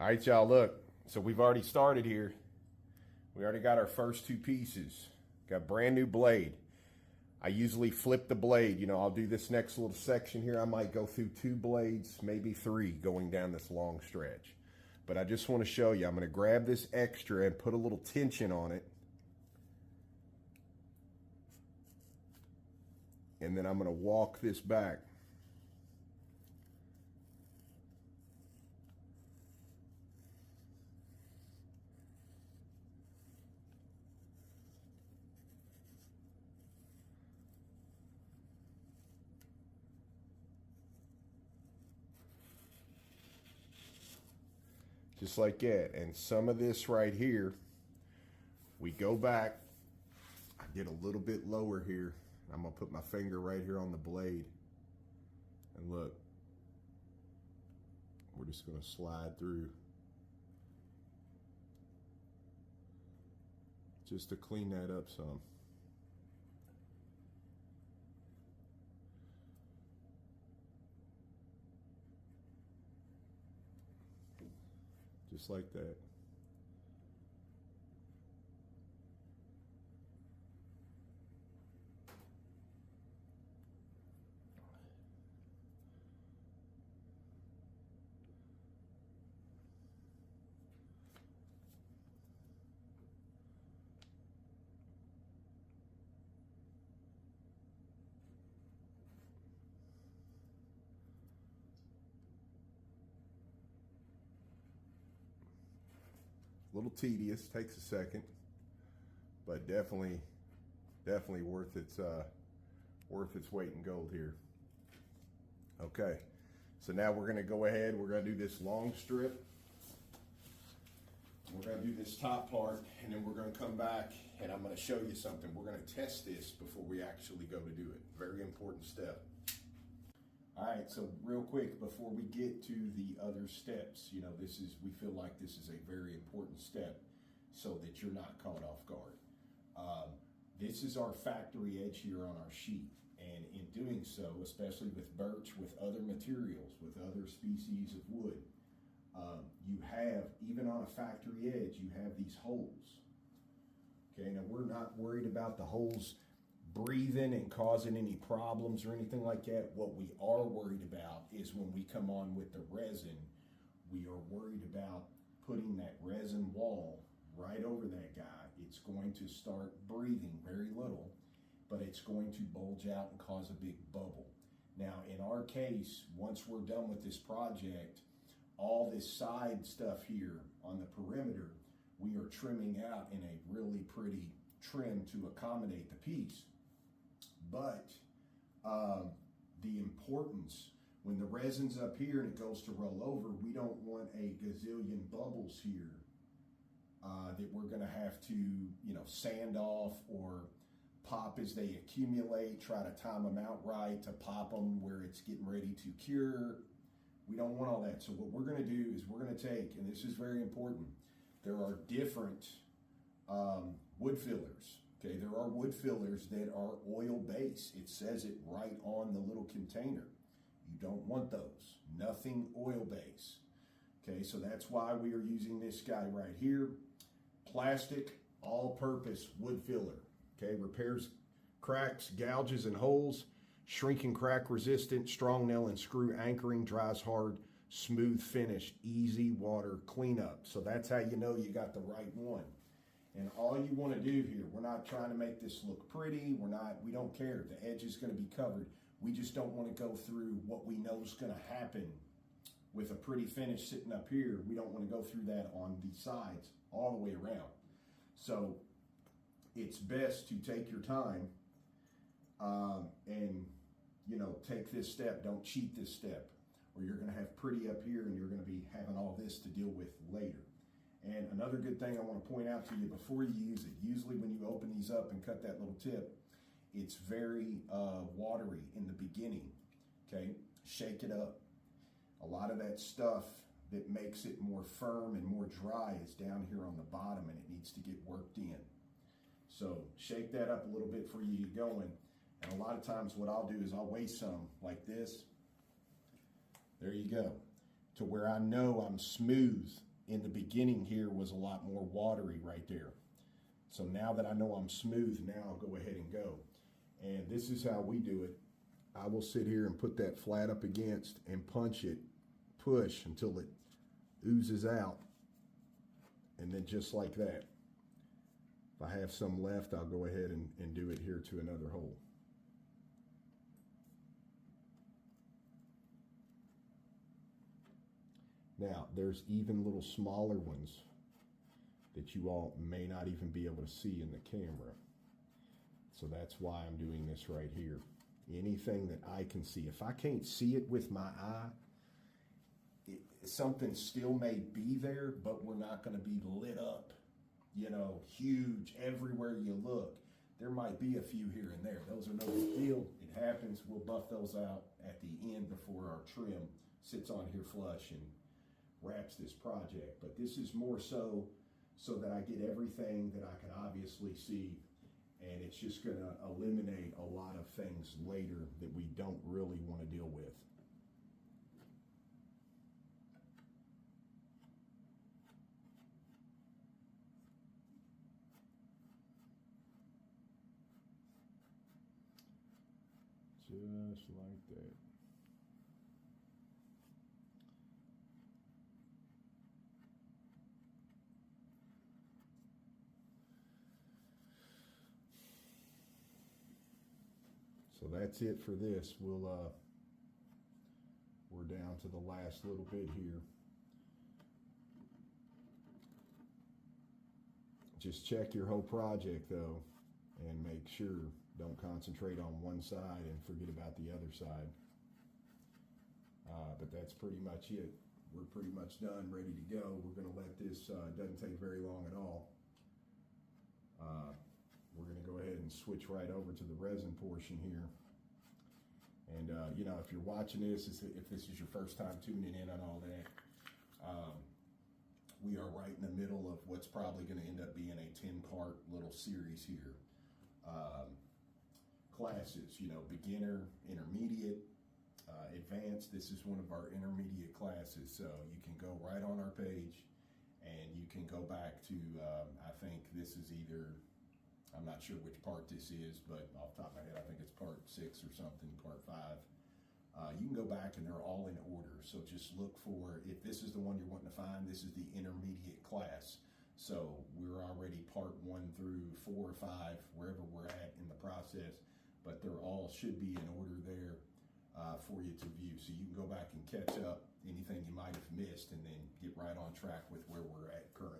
All right, y'all, look. So we've already started here. We already got our first two pieces. Got a brand new blade. I usually flip the blade. You know, I'll do this next little section here. I might go through two blades, maybe three, going down this long stretch. But I just want to show you. I'm going to grab this extra and put a little tension on it. And then I'm going to walk this back. Just like that. And some of this right here, we go back. I get a little bit lower here. I'm going to put my finger right here on the blade. And look, we're just going to slide through. Just to clean that up some. Just like that. A little tedious, takes a second, but definitely worth its weight in gold here. Okay, so now we're going to go ahead. We're going to do this long strip. We're going to do this top part, and then we're going to come back, and I'm going to show you something. We're going to test this before we actually go to do it. Very important step. All right, so real quick, before we get to the other steps, you know, we feel like this is a very important step so that you're not caught off guard. This is our factory edge here on our sheet. And in doing so, especially with birch, with other materials, with other species of wood, you have, even on a factory edge, you have these holes. Okay, now we're not worried about the holes breathing and causing any problems or anything like that. What we are worried about is when we come on with the resin, we are worried about putting that resin wall right over that guy. It's going to start breathing very little, but it's going to bulge out and cause a big bubble. Now, in our case, once we're done with this project, all this side stuff here on the perimeter, we are trimming out in a really pretty trim to accommodate the piece. But the importance, when the resin's up here and it goes to roll over, we don't want a gazillion bubbles here that we're going to have to, you know, sand off or pop as they accumulate, try to time them out right to pop them where it's getting ready to cure. We don't want all that. So what we're going to do is we're going to take, and this is very important, there are different wood fillers. Okay, there are wood fillers that are oil-based. It says it right on the little container. You don't want those. Nothing oil-based. Okay, so that's why we are using this guy right here. Plastic, all-purpose wood filler. Okay, repairs cracks, gouges, and holes. Shrinking crack resistant, strong nail and screw anchoring, dries hard, smooth finish, easy water cleanup. So that's how you know you got the right one. And all you want to do here, we're not trying to make this look pretty. We don't care. The edge is going to be covered. We just don't want to go through what we know is going to happen with a pretty finish sitting up here. We don't want to go through that on the sides all the way around. So it's best to take your time and, you know, take this step. Don't cheat this step, or you're going to have pretty up here and you're going to be having all this to deal with later. And another good thing I want to point out to you before you use it, usually when you open these up and cut that little tip, it's very watery in the beginning, okay? Shake it up. A lot of that stuff that makes it more firm and more dry is down here on the bottom, and it needs to get worked in. So shake that up a little bit before you get going. And a lot of times what I'll do is I'll weigh some like this. There you go. To where I know I'm smooth in the beginning here was a lot more watery right there. So now that I know I'm smooth, now I'll go ahead and go. And this is how we do it. I will sit here and put that flat up against and punch it, push until it oozes out. And then just like that. If I have some left, I'll go ahead and do it here to another hole. Now, there's even little smaller ones that you all may not even be able to see in the camera. So that's why I'm doing this right here. Anything that I can see. If I can't see it with my eye, something still may be there, but we're not going to be lit up, you know, huge everywhere you look. There might be a few here and there. Those are no big deal. It happens. We'll buff those out at the end before our trim sits on here flush and wraps this project. But this is more so that I get everything that I can obviously see, and it's just going to eliminate a lot of things later that we don't really want to deal with. Just like that. So that's it for this. We're down to the last little bit here. Just check your whole project though, and make sure, don't concentrate on one side and forget about the other side. But that's pretty much it. We're pretty much done, ready to go. We're gonna let this, doesn't take very long at all. We're going to go ahead and switch right over to the resin portion here. And, you know, if you're watching this, if this is your first time tuning in on all that, we are right in the middle of what's probably going to end up being a 10-part little series here. Classes, you know, beginner, intermediate, advanced. This is one of our intermediate classes. So you can go right on our page and you can go back to, I think this is either, I'm not sure which part this is, but off the top of my head, I think it's part 6 or something, part 5. You can go back and they're all in order. So just look for, if this is the one you're wanting to find, this is the intermediate class. So we're already part 1 through 4 or 5, wherever we're at in the process, but they're all should be in order there for you to view. So you can go back and catch up anything you might have missed and then get right on track with where we're at currently.